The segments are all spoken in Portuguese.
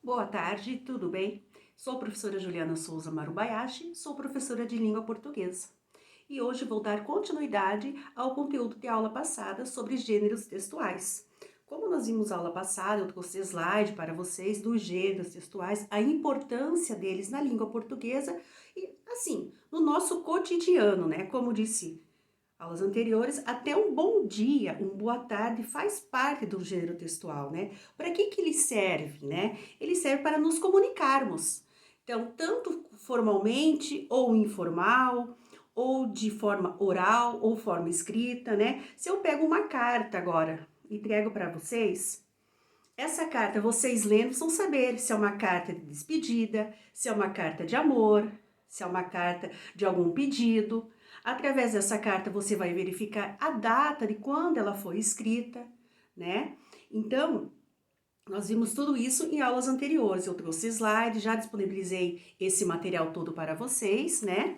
Boa tarde, tudo bem? Sou a professora Juliana Souza Marubayashi, sou professora de língua portuguesa. E hoje vou dar continuidade ao conteúdo de aula passada sobre gêneros textuais. Como nós vimos a aula passada, eu trouxe slide para vocês dos gêneros textuais, a importância deles na língua portuguesa e, assim, no nosso cotidiano, né? Como disse aulas anteriores, até um bom dia, um boa tarde faz parte do gênero textual, né? Para que ele serve, né? Ele serve para nos comunicarmos. Então, tanto formalmente ou informal, ou de forma oral ou forma escrita, né? Se eu pego uma carta agora e entrego para vocês, essa carta vocês lendo vão saber se é uma carta de despedida, se é uma carta de amor, se é uma carta de algum pedido. Através dessa carta você vai verificar a data de quando ela foi escrita, né? Então, nós vimos tudo isso em aulas anteriores. Eu trouxe slides, já disponibilizei esse material todo para vocês, né?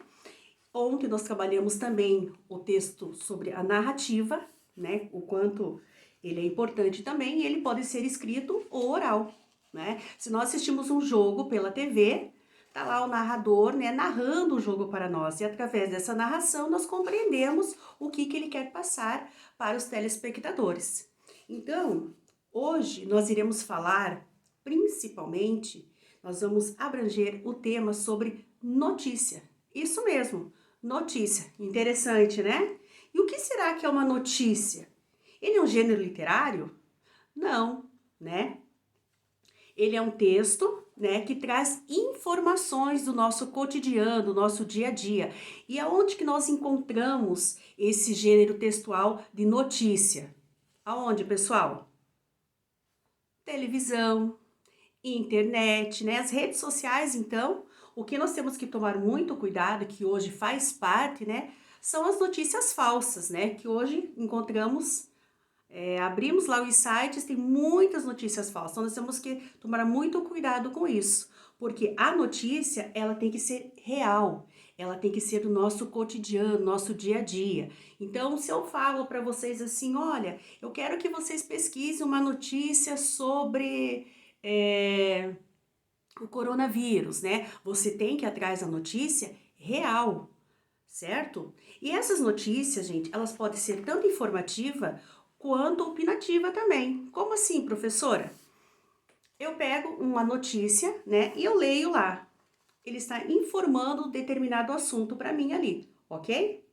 Ontem nós trabalhamos também o texto sobre a narrativa, né? O quanto ele é importante também e ele pode ser escrito ou oral, né? Se nós assistimos um jogo pela TV, tá lá o narrador, né, narrando o jogo para nós e através dessa narração nós compreendemos o que ele quer passar para os telespectadores. Então, hoje nós iremos falar principalmente, nós vamos abranger o tema sobre notícia. Isso mesmo, notícia. Interessante, né? E o que será que é uma notícia? Ele é um gênero literário? Não, né? Ele é um texto, né, que traz informações do nosso cotidiano, do nosso dia a dia. E aonde que nós encontramos esse gênero textual de notícia? Aonde, pessoal? Televisão, internet, né? As redes sociais, então, o que nós temos que tomar muito cuidado, que hoje faz parte, né? São as notícias falsas, né? Que hoje encontramos, abrimos lá os sites, tem muitas notícias falsas. Então, nós temos que tomar muito cuidado com isso, porque a notícia, ela tem que ser real, ela tem que ser do nosso cotidiano, nosso dia a dia. Então, se eu falo para vocês assim, olha, eu quero que vocês pesquisem uma notícia sobre o coronavírus, né? Você tem que ir atrás da notícia real, certo? E essas notícias, gente, elas podem ser tanto informativa quanto opinativa também. Como assim, professora? Eu pego uma notícia, né, e eu leio lá. Ele está informando determinado assunto para mim ali, ok?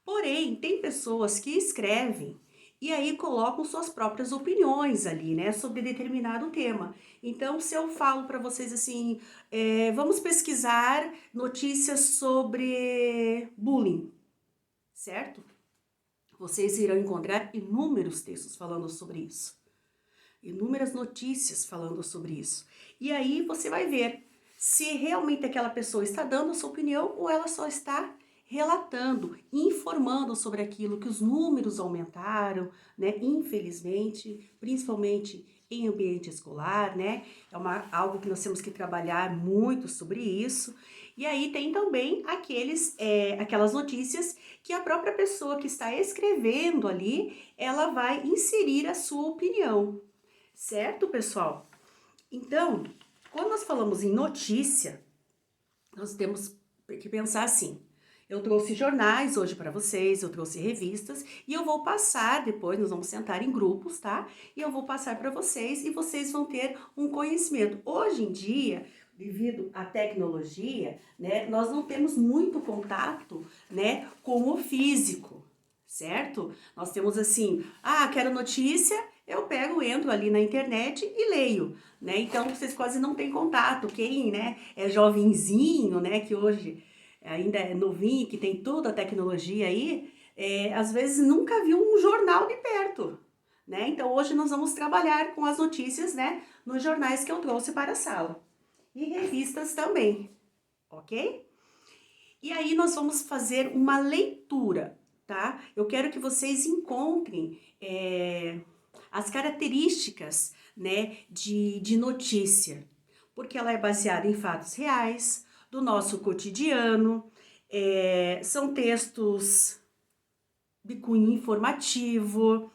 Porém, tem pessoas que escrevem e aí colocam suas próprias opiniões ali, né, sobre determinado tema. Então, se eu falo para vocês assim, vamos pesquisar notícias sobre bullying, certo? Vocês irão encontrar inúmeros textos falando sobre isso, inúmeras notícias falando sobre isso. E aí você vai ver se realmente aquela pessoa está dando a sua opinião ou ela só está relatando, informando sobre aquilo que os números aumentaram, né? Infelizmente, principalmente em ambiente escolar, né? Algo que nós temos que trabalhar muito sobre isso. E aí tem também aquelas notícias que a própria pessoa que está escrevendo ali, ela vai inserir a sua opinião, certo, pessoal? Então, quando nós falamos em notícia, nós temos que pensar assim. Eu trouxe jornais hoje para vocês, eu trouxe revistas e eu vou passar depois, nós vamos sentar em grupos, tá? E eu vou passar para vocês e vocês vão ter um conhecimento. Hoje em dia, devido à tecnologia, né, nós não temos muito contato, né, com o físico, certo? Nós temos assim, quero notícia, eu pego, entro ali na internet e leio, né? Então vocês quase não têm contato. Quem, né, é jovenzinho, né, que hoje ainda é novinho, que tem toda a tecnologia aí, às vezes nunca viu um jornal de perto, né? Então hoje nós vamos trabalhar com as notícias, né, nos jornais que eu trouxe para a sala e revistas também, ok? E aí nós vamos fazer uma leitura, tá? Eu quero que vocês encontrem as características, né, de notícia, porque ela é baseada em fatos reais, do nosso cotidiano, são textos de cunho informativo,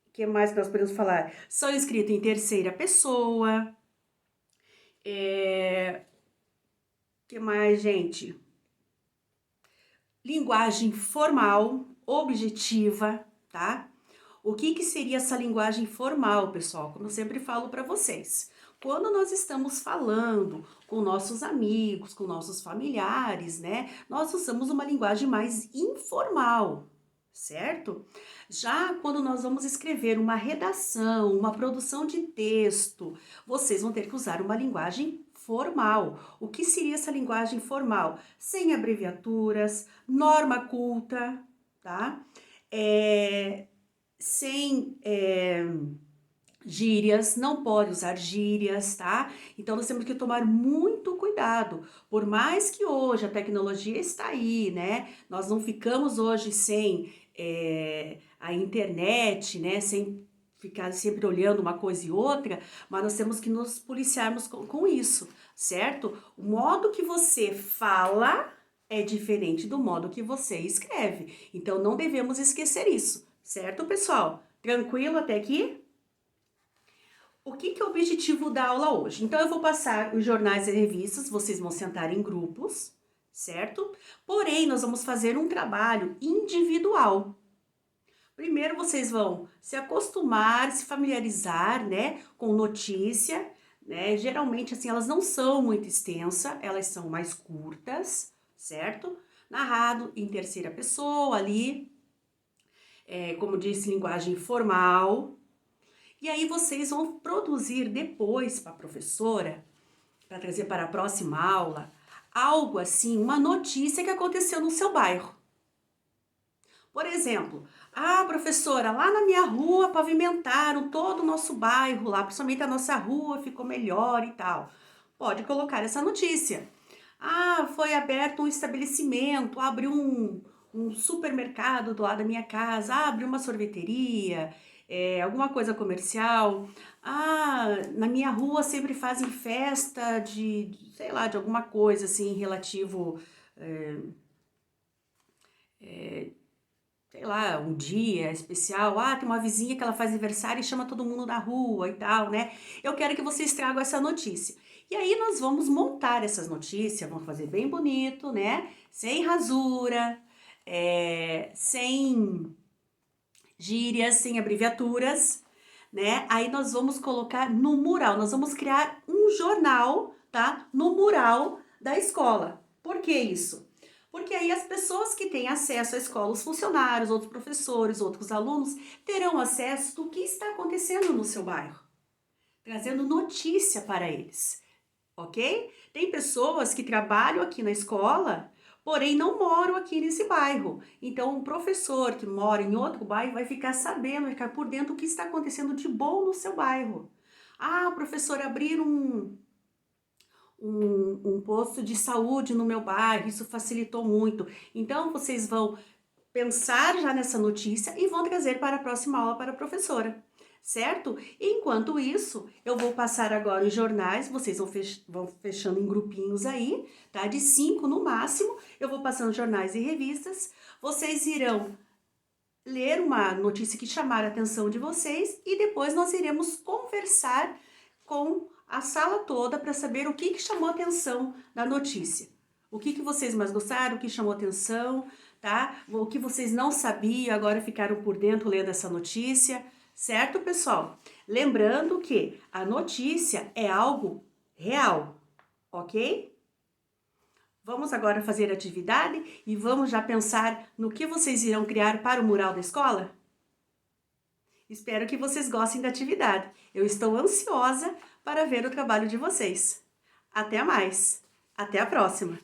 o que mais que nós podemos falar? São escritos em terceira pessoa, Que mais, gente? Linguagem formal, objetiva, tá? O que que seria essa linguagem formal, pessoal? Como eu sempre falo para vocês. Quando nós estamos falando com nossos amigos, com nossos familiares, né? Nós usamos uma linguagem mais informal, certo? Já quando nós vamos escrever uma redação, uma produção de texto, vocês vão ter que usar uma linguagem formal. O que seria essa linguagem formal? Sem abreviaturas, norma culta, tá? Sem gírias, não pode usar gírias, tá? Então nós temos que tomar muito cuidado. Por mais que hoje a tecnologia está aí, né? Nós não ficamos hoje sem a internet, né? Sem ficar sempre olhando uma coisa e outra, mas nós temos que nos policiarmos com isso, certo? O modo que você fala é diferente do modo que você escreve. Então não devemos esquecer isso, certo, pessoal? Tranquilo até aqui? O que é o objetivo da aula hoje? Então, eu vou passar os jornais e revistas, vocês vão sentar em grupos, certo? Porém, nós vamos fazer um trabalho individual. Primeiro, vocês vão se acostumar, se familiarizar, né, com notícia, né? Geralmente, assim, elas não são muito extensas, elas são mais curtas, certo? Narrado em terceira pessoa ali, como disse, linguagem formal. E aí vocês vão produzir depois para a professora, para trazer para a próxima aula, algo assim, uma notícia que aconteceu no seu bairro. Por exemplo, professora, lá na minha rua pavimentaram todo o nosso bairro lá, principalmente a nossa rua ficou melhor e tal. Pode colocar essa notícia. Foi aberto um estabelecimento, abriu um supermercado do lado da minha casa, abriu uma sorveteria, alguma coisa comercial. Na minha rua sempre fazem festa sei lá, de alguma coisa assim relativo, sei lá, um dia especial. Tem uma vizinha que ela faz aniversário e chama todo mundo da rua e tal, né? Eu quero que vocês tragam essa notícia. E aí nós vamos montar essas notícias, vamos fazer bem bonito, né? Sem rasura, sem gírias, sem abreviaturas, né? Aí nós vamos colocar no mural, nós vamos criar um jornal, tá? No mural da escola. Por que isso? Porque aí as pessoas que têm acesso à escola, os funcionários, outros professores, outros alunos, terão acesso do que está acontecendo no seu bairro, trazendo notícia para eles, ok? Tem pessoas que trabalham aqui na escola, porém não moram aqui nesse bairro. Então, um professor que mora em outro bairro vai ficar sabendo, vai ficar por dentro do que está acontecendo de bom no seu bairro. Professor, abrir um posto de saúde no meu bairro, isso facilitou muito. Então, vocês vão pensar já nessa notícia e vão trazer para a próxima aula para a professora, certo? Enquanto isso, eu vou passar agora os jornais, vocês vão fechando em grupinhos aí, tá? De 5 no máximo, eu vou passando jornais e revistas, vocês irão ler uma notícia que chamar a atenção de vocês e depois nós iremos conversar com a sala toda para saber o que chamou a atenção da notícia. O que vocês mais gostaram, o que chamou a atenção, tá? O que vocês não sabiam, agora ficaram por dentro lendo essa notícia, certo, pessoal? Lembrando que a notícia é algo real, ok? Vamos agora fazer a atividade e vamos já pensar no que vocês irão criar para o mural da escola? Espero que vocês gostem da atividade. Eu estou ansiosa para ver o trabalho de vocês. Até mais! Até a próxima!